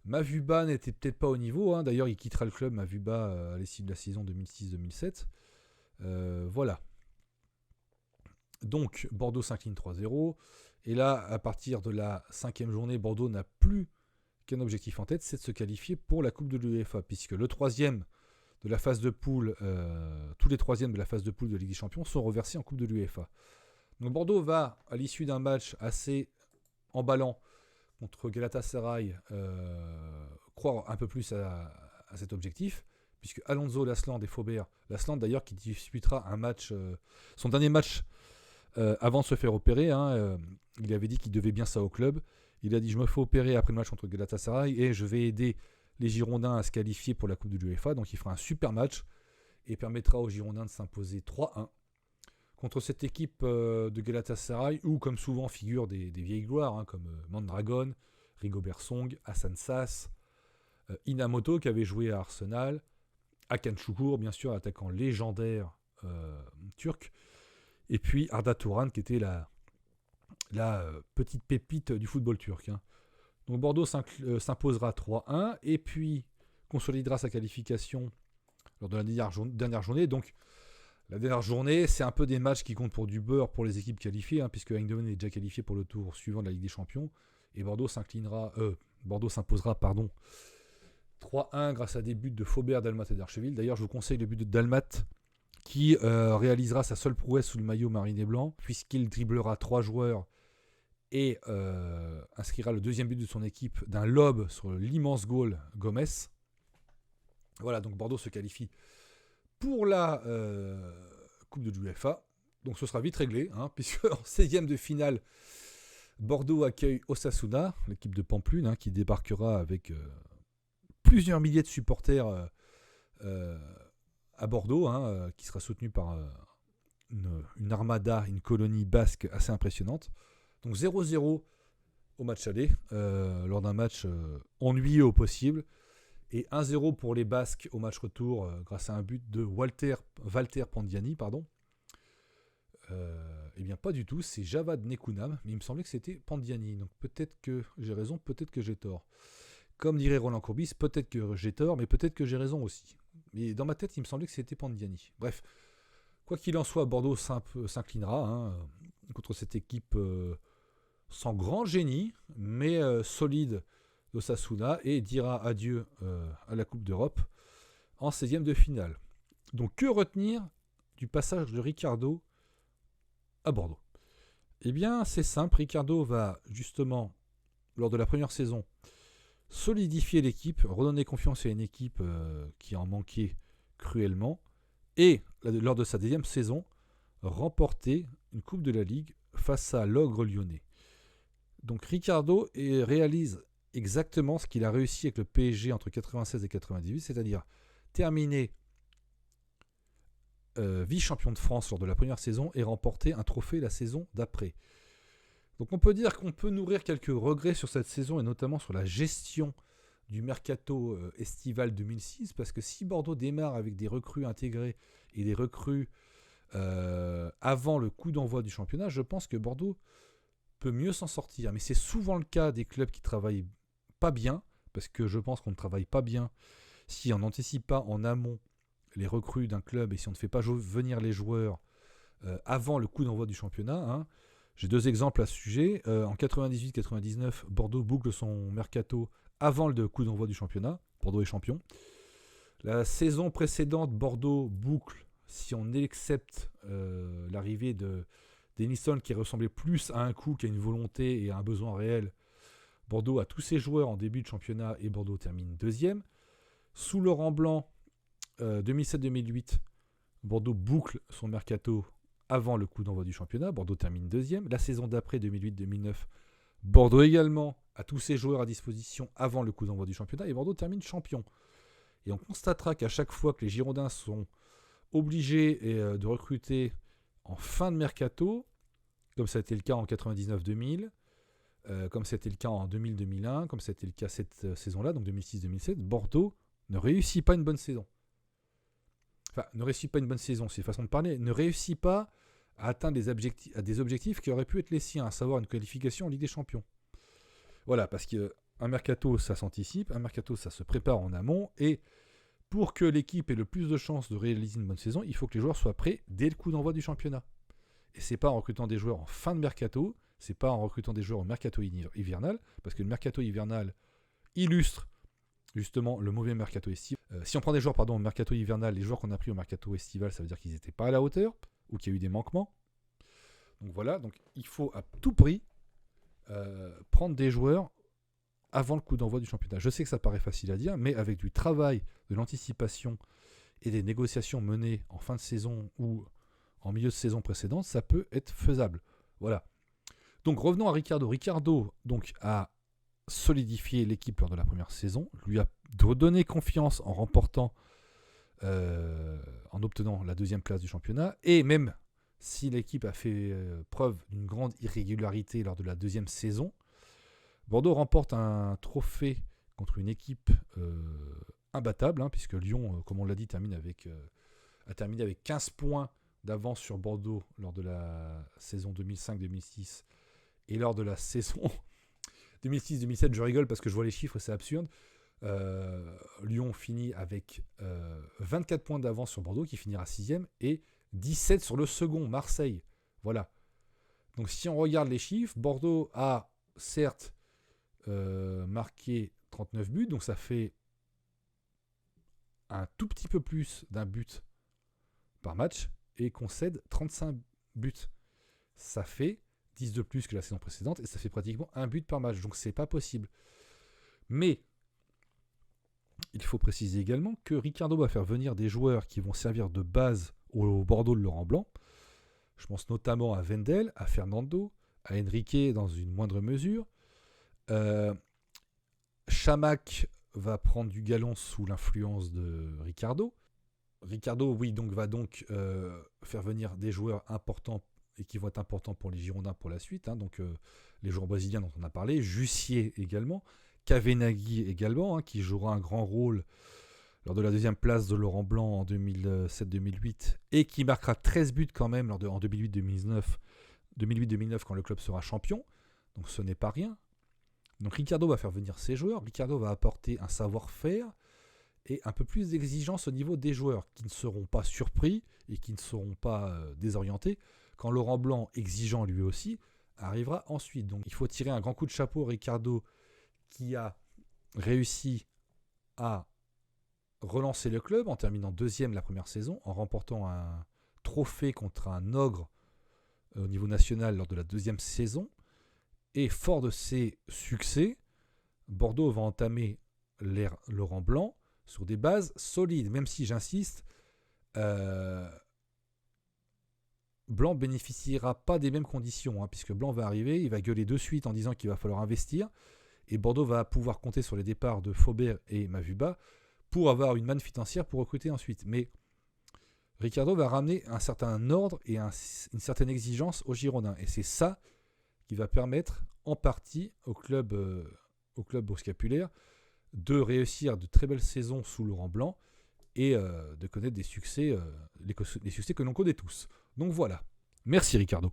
Mavuba n'était peut-être pas au niveau. D'ailleurs, il quittera le club, Mavuba, à l'issue de la saison 2006-2007. Voilà. Donc, Bordeaux s'incline 3-0. Et là, à partir de la 5e journée, Bordeaux n'a plus qu'un objectif en tête, c'est de se qualifier pour la Coupe de l'UEFA, puisque le 3e de la phase de poule, tous les 3e de la phase de poule de Ligue des Champions sont reversés en Coupe de l'UEFA. Donc Bordeaux va, à l'issue d'un match assez emballant contre Galatasaray, croire un peu plus à cet objectif, puisque Alonso, Lasland et Faubert, Lasland d'ailleurs qui disputera un match, son dernier match avant de se faire opérer, il avait dit qu'il devait bien ça au club, Il a dit « Je me fais opérer après le match contre Galatasaray et je vais aider les Girondins à se qualifier pour la Coupe de l'UEFA. » Donc il fera un super match et permettra aux Girondins de s'imposer 3-1 contre cette équipe de Galatasaray où, comme souvent, figurent des vieilles gloires comme Mondragon, Rigobert Song, Hassan Sass, Inamoto qui avait joué à Arsenal, Hakan Şükür, bien sûr, attaquant légendaire turc, et puis Arda Turan qui était la petite pépite du football turc. Donc Bordeaux s'imposera 3-1 et puis consolidera sa qualification lors de la dernière journée. Donc la dernière journée, c'est un peu des matchs qui comptent pour du beurre pour les équipes qualifiées, puisque Eindhoven est déjà qualifié pour le tour suivant de la Ligue des Champions. Et Bordeaux s'imposera 3-1 grâce à des buts de Faubert, Dalmat et d'Archeville. D'ailleurs, je vous conseille le but de Dalmat qui réalisera sa seule prouesse sous le maillot marine et blanc, puisqu'il dribblera 3 joueurs et inscrira le deuxième but de son équipe d'un lob sur l'immense goal Gomez. Voilà, donc Bordeaux se qualifie pour la Coupe de l'UEFA. Donc ce sera vite réglé, puisque en 16e de finale, Bordeaux accueille Osasuna, l'équipe de Pampelune, qui débarquera avec plusieurs milliers de supporters à Bordeaux, qui sera soutenu par une armada, une colonie basque assez impressionnante. Donc 0-0 au match aller, lors d'un match ennuyeux au possible. Et 1-0 pour les Basques au match retour grâce à un but de Walter Pandiani. Eh bien pas du tout, c'est Javad Nekounam, mais il me semblait que c'était Pandiani. Donc peut-être que j'ai raison, peut-être que j'ai tort. Comme dirait Roland Courbis, peut-être que j'ai tort, mais peut-être que j'ai raison aussi. Mais dans ma tête, il me semblait que c'était Pandiani. Bref, quoi qu'il en soit, Bordeaux s'inclinera contre cette équipe sans grand génie, mais solide d'Osasuna et dira adieu à la Coupe d'Europe en 16e de finale. Donc que retenir du passage de Ricardo à Bordeaux? Eh bien c'est simple, Ricardo va justement, lors de la première saison, solidifier l'équipe, redonner confiance à une équipe qui en manquait cruellement, et lors de sa deuxième saison, remporter une Coupe de la Ligue face à l'Ogre lyonnais. Donc Ricardo réalise exactement ce qu'il a réussi avec le PSG entre 96 et 98, c'est-à-dire terminer vice-champion de France lors de la première saison et remporter un trophée la saison d'après. Donc on peut dire qu'on peut nourrir quelques regrets sur cette saison et notamment sur la gestion du mercato estival 2006, parce que si Bordeaux démarre avec des recrues intégrées et des recrues avant le coup d'envoi du championnat, je pense que Bordeaux peut mieux s'en sortir. Mais c'est souvent le cas des clubs qui travaillent pas bien, parce que je pense qu'on ne travaille pas bien si on n'anticipe pas en amont les recrues d'un club et si on ne fait pas venir les joueurs avant le coup d'envoi du championnat. J'ai 2 exemples à ce sujet. En 98-99, Bordeaux boucle son mercato avant le coup d'envoi du championnat. Bordeaux est champion. La saison précédente, Bordeaux boucle, si on accepte l'arrivée de Denison qui ressemblait plus à un coup qu'à une volonté et à un besoin réel. Bordeaux a tous ses joueurs en début de championnat et Bordeaux termine 2e. Sous Laurent Blanc, 2007-2008, Bordeaux boucle son mercato avant le coup d'envoi du championnat. Bordeaux termine 2e. La saison d'après, 2008-2009, Bordeaux également a tous ses joueurs à disposition avant le coup d'envoi du championnat et Bordeaux termine champion. Et on constatera qu'à chaque fois que les Girondins sont obligés de recruter en fin de mercato, comme ça a été le cas en 99-2000, comme c'était le cas en 2000-2001, comme c'était le cas cette saison-là, donc 2006-2007, Bordeaux ne réussit pas une bonne saison. Enfin, ne réussit pas une bonne saison, c'est une façon de parler, ne réussit pas à atteindre des objectifs qui auraient pu être les siens, à savoir une qualification en Ligue des Champions. Voilà, parce qu'un mercato, ça s'anticipe, un mercato, ça se prépare en amont, et pour que l'équipe ait le plus de chances de réaliser une bonne saison, il faut que les joueurs soient prêts dès le coup d'envoi du championnat. Et c'est pas en recrutant des joueurs en fin de mercato, c'est pas en recrutant des joueurs au mercato hivernal, parce que le mercato hivernal illustre justement le mauvais mercato estival. Si on prend des joueurs au mercato hivernal, les joueurs qu'on a pris au mercato estival, ça veut dire qu'ils n'étaient pas à la hauteur, ou qu'il y a eu des manquements. Donc voilà, donc il faut à tout prix prendre des joueurs avant le coup d'envoi du championnat. Je sais que ça paraît facile à dire, mais avec du travail, de l'anticipation et des négociations menées en fin de saison ou en milieu de saison précédente, ça peut être faisable. Voilà. Donc revenons à Ricardo. Ricardo donc, a solidifié l'équipe lors de la première saison, lui a donné confiance en remportant, en obtenant la 2e place du championnat, et même si l'équipe a fait preuve d'une grande irrégularité lors de la 2e saison, Bordeaux remporte un trophée contre une équipe imbattable, puisque Lyon, comme on l'a dit, a terminé avec 15 points d'avance sur Bordeaux lors de la saison 2005-2006 et lors de la saison 2006-2007. Je rigole parce que je vois les chiffres, c'est absurde. Lyon finit avec 24 points d'avance sur Bordeaux, qui finira 6e, et 17 sur le second, Marseille. Voilà. Donc si on regarde les chiffres, Bordeaux a certes marqué 39 buts, donc ça fait un tout petit peu plus d'un but par match, et concède 35 buts. Ça fait 10 de plus que la saison précédente, et ça fait pratiquement un but par match, donc c'est pas possible. Mais il faut préciser également que Ricardo va faire venir des joueurs qui vont servir de base au Bordeaux de Laurent Blanc. Je pense notamment à Wendel, à Fernando, à Enrique dans une moindre mesure. Chamac va prendre du galon sous l'influence de Ricardo. Ricardo, oui, donc va faire venir des joueurs importants et qui vont être importants pour les Girondins pour la suite. Donc les joueurs brésiliens dont on a parlé, Jussier également, Kavenaghi également, qui jouera un grand rôle lors de la 2e place de Laurent Blanc en 2007-2008 et qui marquera 13 buts quand même en 2008-2009 quand le club sera champion. Donc ce n'est pas rien. Donc Ricardo va faire venir ses joueurs, Ricardo va apporter un savoir-faire et un peu plus d'exigence au niveau des joueurs qui ne seront pas surpris et qui ne seront pas désorientés quand Laurent Blanc, exigeant lui aussi, arrivera ensuite. Donc il faut tirer un grand coup de chapeau à Ricardo qui a réussi à relancer le club en terminant 2e la première saison, en remportant un trophée contre un ogre au niveau national lors de la 2e saison. Et fort de ces succès, Bordeaux va entamer l'ère Laurent Blanc sur des bases solides, même si j'insiste, Blanc bénéficiera pas des mêmes conditions, puisque Blanc va arriver, il va gueuler de suite en disant qu'il va falloir investir, et Bordeaux va pouvoir compter sur les départs de Faubert et Mavuba pour avoir une manne financière pour recruter ensuite. Mais Ricardo va ramener un certain ordre et une certaine exigence aux Girondins, et c'est ça qui va permettre en partie au club scapulaire de réussir de très belles saisons sous Laurent Blanc et de connaître des succès, les succès que l'on connaît tous. Donc voilà. Merci Ricardo.